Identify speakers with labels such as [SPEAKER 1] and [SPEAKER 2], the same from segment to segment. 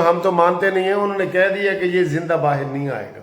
[SPEAKER 1] ہم تو مانتے نہیں ہیں, انہوں نے کہہ دیا کہ یہ زندہ باہر نہیں آئے گا.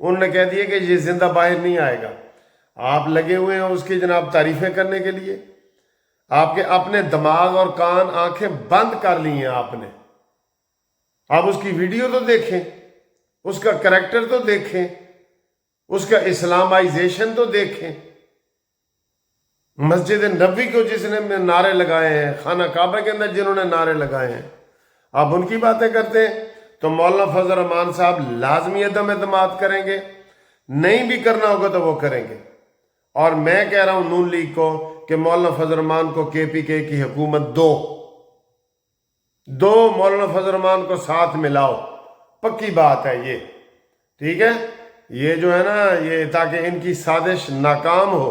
[SPEAKER 1] انہوں نے کہہ دیا کہ یہ زندہ باہر نہیں آئے گا. آپ لگے ہوئے ہیں اس کی جناب تعریفیں کرنے کے لیے. آپ کے اپنے دماغ اور کان آنکھیں بند کر لی ہیں آپ نے. آپ اس کی ویڈیو تو دیکھیں, اس کا کریکٹر تو دیکھیں, اس کا اسلامائزیشن تو دیکھیں. مسجد نبوی کو جس نے نعرے لگائے ہیں, خانہ کعبہ کے اندر جنہوں نے نعرے لگائے ہیں, آپ ان کی باتیں کرتے ہیں. تو مولانا فضل الرحمان صاحب لازمی عدم اعتماد کریں گے, نہیں بھی کرنا ہوگا تو وہ کریں گے. اور میں کہہ رہا ہوں نون لیگ کو کہ مولانا فضل الرحمان کو KPK کی حکومت دو مولانا فضل الرحمان کو ساتھ ملاؤ. پکی بات ہے یہ, ٹھیک ہے. یہ جو ہے نا, یہ تاکہ ان کی سازش ناکام ہو.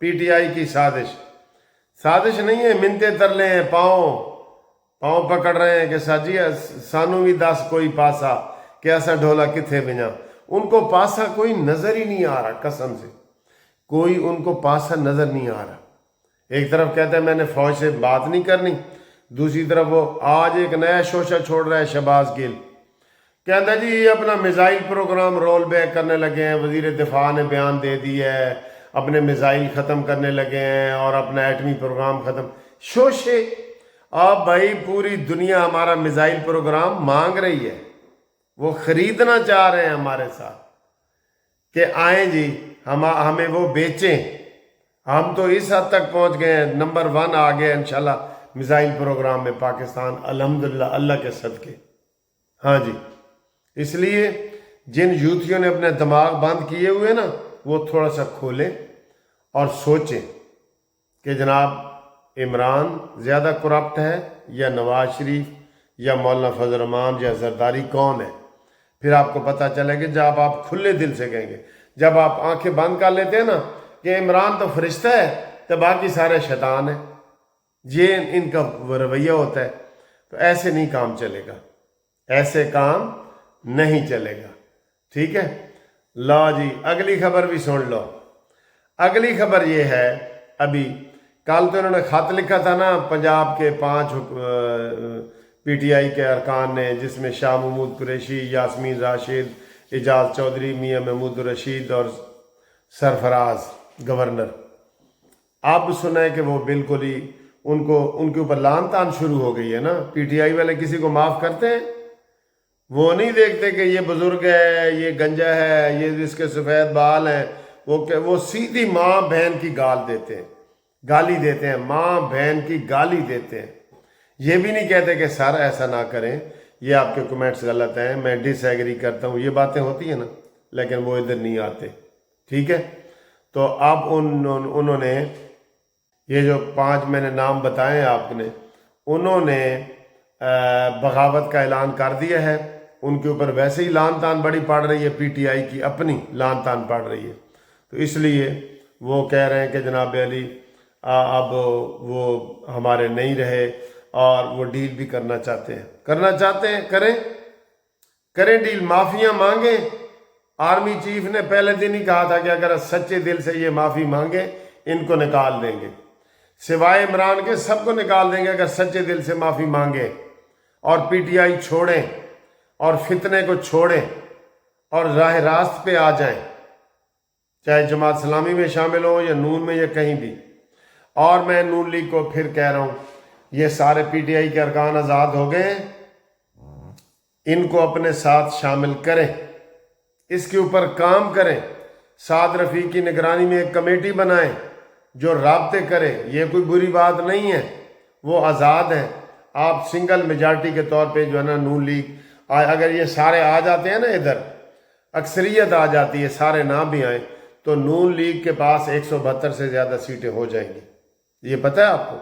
[SPEAKER 1] PTI کی سازش نہیں ہے, منتے ترلے ہیں, پاؤں پکڑ رہے ہیں کہ ساجی سانو بھی دس کوئی پاسا کہ ایسا ڈھولا کتھے بجا. ان کو پاسا کوئی نظر ہی نہیں آ رہا, قسم سے کوئی ان کو پاسا نظر نہیں آ رہا. ایک طرف کہتا ہے میں نے فوج سے بات نہیں کرنی, دوسری طرف وہ آج ایک نیا شوشہ چھوڑ رہا ہے شہباز گل, کہتا ہے جی یہ اپنا میزائل پروگرام رول بیک کرنے لگے ہیں. وزیر دفاع نے بیان دے دیا ہے, اپنے میزائل ختم کرنے لگے ہیں اور اپنا ایٹمی پروگرام ختم. شوشے, آپ بھائی پوری دنیا ہمارا میزائل پروگرام مانگ رہی ہے, وہ خریدنا چاہ رہے ہیں ہمارے ساتھ کہ آئیں جی ہمیں وہ بیچیں. ہم تو اس حد تک پہنچ گئے ہیں, نمبر 1 آ گئے انشاءاللہ میزائل پروگرام میں پاکستان, الحمدللہ اللہ کے صدقے. ہاں جی, اس لیے جن یوتھیوں نے اپنے دماغ بند کیے ہوئے نا, وہ تھوڑا سا کھولیں اور سوچیں کہ جناب عمران زیادہ کرپٹ ہے یا نواز شریف یا مولانا فضل الرحمان یا زرداری کون ہے. پھر آپ کو پتہ چلے گا جب آپ کھلے دل سے کہیں گے. جب آپ آنکھیں بند کر لیتے ہیں نا کہ عمران تو فرشتہ ہے تو باقی سارے شیطان ہیں, یہ ان کا رویہ ہوتا ہے, تو ایسے نہیں کام چلے گا, ایسے کام نہیں چلے گا. ٹھیک ہے, لو جی اگلی خبر بھی سن لو. اگلی خبر یہ ہے, ابھی کل تو انہوں نے خط لکھا تھا نا پنجاب کے 5 PTI کے ارکان نے, جس میں شاہ محمود قریشی, یاسمین راشد, اعجاز چودھری, میاں محمود الرشید اور سرفراز گورنر. اب سنا ہے کہ وہ بالکل ہی ان کے اوپر لان تان شروع ہو گئی ہے نا. PTI والے کسی کو معاف کرتے ہیں؟ وہ نہیں دیکھتے کہ یہ بزرگ ہے, یہ گنجا ہے, یہ اس کے سفید بال ہیں. وہ سیدھی ماں بہن کی گالی دیتے ہیں, ماں بہن کی گالی دیتے ہیں. یہ بھی نہیں کہتے کہ سر ایسا نہ کریں, یہ آپ کے کمنٹس غلط ہیں, میں ڈس ایگری کرتا ہوں. یہ باتیں ہوتی ہیں نا, لیکن وہ ادھر نہیں آتے. ٹھیک ہے, تو اب انہوں نے یہ جو 5 میں نے نام بتائے آپ نے, انہوں نے بغاوت کا اعلان کر دیا ہے. ان کے اوپر ویسے ہی لان تان بڑی پڑ رہی ہے, PTI کی اپنی لان تان پڑ رہی ہے. تو اس لیے وہ کہہ رہے ہیں کہ جناب علی اب وہ ہمارے نہیں رہے, اور وہ ڈیل بھی کرنا چاہتے ہیں. کریں ڈیل, معافیاں مانگیں. آرمی چیف نے پہلے دن ہی کہا تھا کہ اگر سچے دل سے یہ معافی مانگے ان کو نکال دیں گے, سوائے عمران کے سب کو نکال دیں گے اگر سچے دل سے معافی مانگے اور PTI چھوڑیں اور فتنے کو چھوڑیں اور راہ راست پہ آ جائیں, چاہے جماعت اسلامی میں شامل ہوں یا نون میں یا کہیں بھی. اور میں نون لیگ کو پھر کہہ رہا ہوں, یہ سارے PTI کے ارکان آزاد ہو گئے ہیں, ان کو اپنے ساتھ شامل کریں, اس کے اوپر کام کریں. سعد رفیق کی نگرانی میں ایک کمیٹی بنائیں جو رابطے کرے. یہ کوئی بری بات نہیں ہے, وہ آزاد ہیں. آپ سنگل میجارٹی کے طور پہ جو ہے نا نون لیگ, اگر یہ سارے آ جاتے ہیں نا, ادھر اکثریت آ جاتی ہے, سارے نہ بھی آئیں, تو نون لیگ کے پاس 172 سے زیادہ سیٹیں ہو جائیں گی. یہ پتہ ہے آپ کو.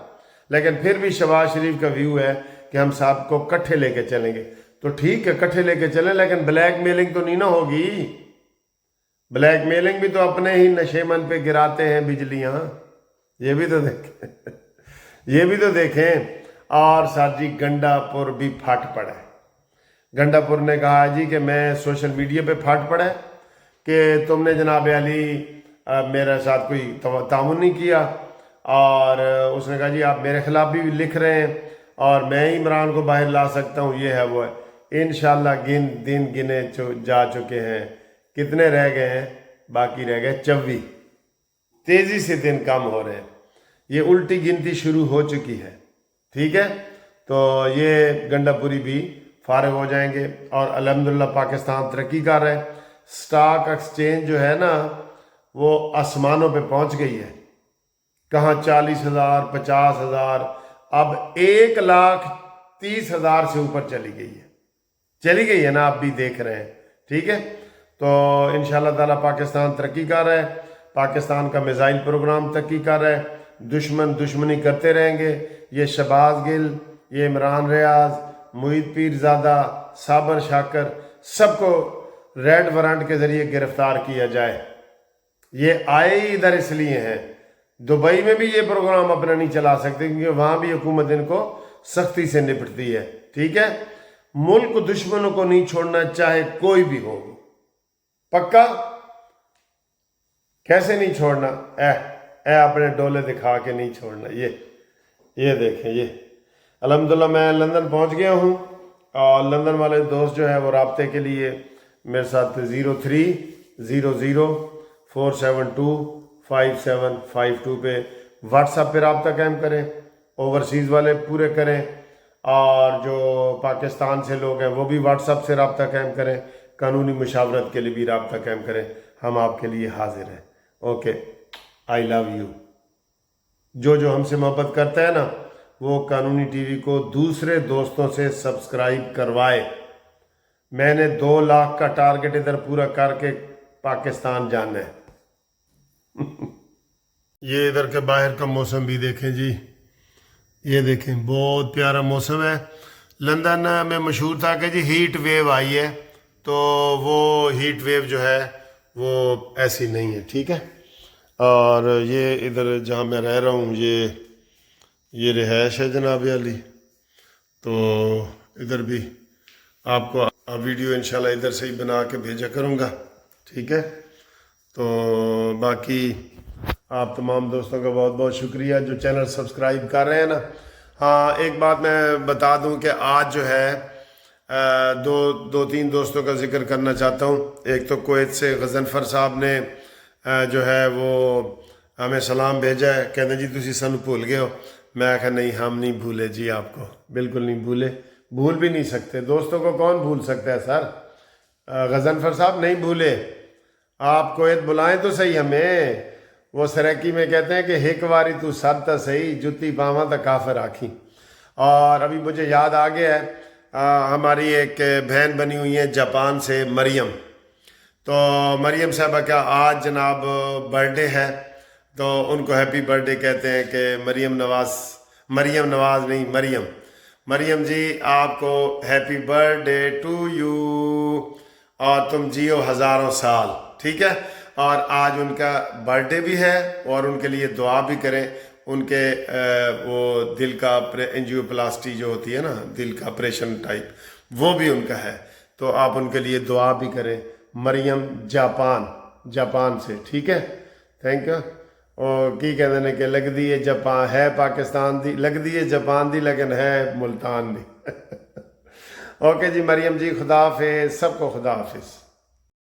[SPEAKER 1] لیکن پھر بھی شہباز شریف کا ویو ہے کہ ہم صاحب کو کٹھے لے کے چلیں گے. تو ٹھیک ہے, کٹھے لے کے چلیں, لیکن بلیک میلنگ تو نہیں نہ ہوگی. بلیک میلنگ بھی تو اپنے ہی نشیمن پہ گراتے ہیں بجلیاں. یہ بھی تو دیکھیں. اور ساتھ جی گنڈا پور بھی پھٹ پڑا ہے. گنڈا پور نے کہا جی کہ میں سوشل میڈیا پہ پھٹ پڑا ہے کہ تم نے جناب علی میرے ساتھ کوئی تعاون نہیں کیا, اور اس نے کہا جی آپ میرے خلاف بھی لکھ رہے ہیں اور میں عمران کو باہر لا سکتا ہوں، یہ ہے وہ ہے۔ انشاءاللہ دن گنے جا چکے ہیں، کتنے رہ گئے ہیں؟ باقی رہ گئے 24۔ تیزی سے دن کم ہو رہے ہیں، یہ الٹی گنتی شروع ہو چکی ہے، ٹھیک ہے؟ تو یہ گنڈا پوری بھی فارغ ہو جائیں گے اور الحمدللہ پاکستان ترقی کر رہا ہے۔ سٹاک ایکسچینج جو ہے نا وہ آسمانوں پہ پہنچ گئی ہے، کہاں 40,000 50,000، اب 1,30,000 سے اوپر چلی گئی ہے نا، آپ بھی دیکھ رہے ہیں، ٹھیک ہے؟ تو انشاءاللہ تعالیٰ پاکستان ترقی کر رہا ہے، پاکستان کا میزائل پروگرام ترقی کر رہا ہے، دشمنی کرتے رہیں گے۔ یہ شہباز گل، یہ عمران ریاض، معید پیرزادہ، صابر شاکر، سب کو ریڈ وارنٹ کے ذریعے گرفتار کیا جائے۔ یہ آئے ہی ادھر اس لیے ہیں، دبئی میں بھی یہ پروگرام اپنا نہیں چلا سکتے کیونکہ وہاں بھی حکومت ان کو سختی سے نپٹتی ہے، ٹھیک ہے؟ ملک دشمنوں کو نہیں چھوڑنا، چاہے کوئی بھی ہو، پکا؟ کیسے نہیں چھوڑنا؟ اے اپنے ڈولے دکھا کے نہیں چھوڑنا۔ یہ دیکھیں، یہ الحمدللہ میں لندن پہنچ گیا ہوں اور لندن والے دوست جو ہے وہ رابطے کے لیے میرے ساتھ 030047255752 پہ واٹس ایپ پہ رابطہ قائم کریں، اوورسیز والے پورے کریں، اور جو پاکستان سے لوگ ہیں وہ بھی واٹس ایپ سے رابطہ قائم کریں، قانونی مشاورت کے لیے بھی رابطہ قائم کریں، ہم آپ کے لیے حاضر ہیں۔ Okay, I love you. جو ہم سے محبت کرتا ہے نا وہ قانونی ٹی وی کو دوسرے دوستوں سے سبسکرائب کروائے۔ میں نے 2 لاکھ کا ٹارگٹ ادھر پورا کر کے پاکستان جانا ہے۔ یہ ادھر کے باہر کا موسم بھی دیکھیں جی، یہ دیکھیں بہت پیارا موسم ہے۔ لندن میں مشہور تھا کہ جی ہیٹ ویو آئی ہے، تو وہ ہیٹ ویو جو ہے وہ ایسی نہیں ہے، ٹھیک ہے؟ اور یہ ادھر جہاں میں رہ رہا ہوں یہ رہائش ہے جناب علی، تو ادھر بھی آپ کو ویڈیو انشاءاللہ ادھر سے ہی بنا کے بھیجا کروں گا، ٹھیک ہے؟ تو باقی آپ تمام دوستوں کا بہت بہت شکریہ جو چینل سبسکرائب کر رہے ہیں نا۔ ہاں ایک بات میں بتا دوں کہ آج جو ہے دو تین دوستوں کا ذکر کرنا چاہتا ہوں۔ ایک تو کویت سے غضنفر صاحب نے جو ہے وہ ہمیں سلام بھیجا ہے، کہتے ہیں جی تسی سانو بھول گئے ہو۔ میں کہا نہیں، ہم نہیں بھولے جی، آپ کو بالکل نہیں بھولے، بھول بھی نہیں سکتے، دوستوں کو کون بھول سکتا ہے سر؟ غضنفر صاحب نہیں بھولے، آپ کویت بلائیں تو صحیح ہمیں۔ وہ سریکی میں کہتے ہیں کہ ہک واری تو سر تا صحیح، جتی پاواں تا کافر آکھی۔ اور ابھی مجھے یاد آ گیا ہے، ہماری ایک بہن بنی ہوئی ہے جاپان سے، مریم، تو مریم صاحبہ کا آج جناب برتھڈے ہے، تو ان کو ہیپی برتھڈے کہتے ہیں کہ مریم نواز نہیں، مریم جی آپ کو ہیپی برتھڈے ٹو یو، اور تم جیو ہزاروں سال، ٹھیک ہے؟ اور آج ان کا برتھڈے بھی ہے اور ان کے لیے دعا بھی کریں۔ ان کے وہ دل کا انجیو پلاسٹی جو ہوتی ہے نا، دل کا آپریشن ٹائپ، وہ بھی ان کا ہے، تو آپ ان کے لیے دعا بھی کریں۔ مریم جاپان سے، ٹھیک ہے؟ Thank you. اور کی کہتے ہیں کہ لگ دی ہے جاپان ہے پاکستان دی، لگ دی ہے جاپان دی لیکن ہے ملتان دی۔ اوکے جی مریم جی، خدا حافظ، سب کو خدا حافظ۔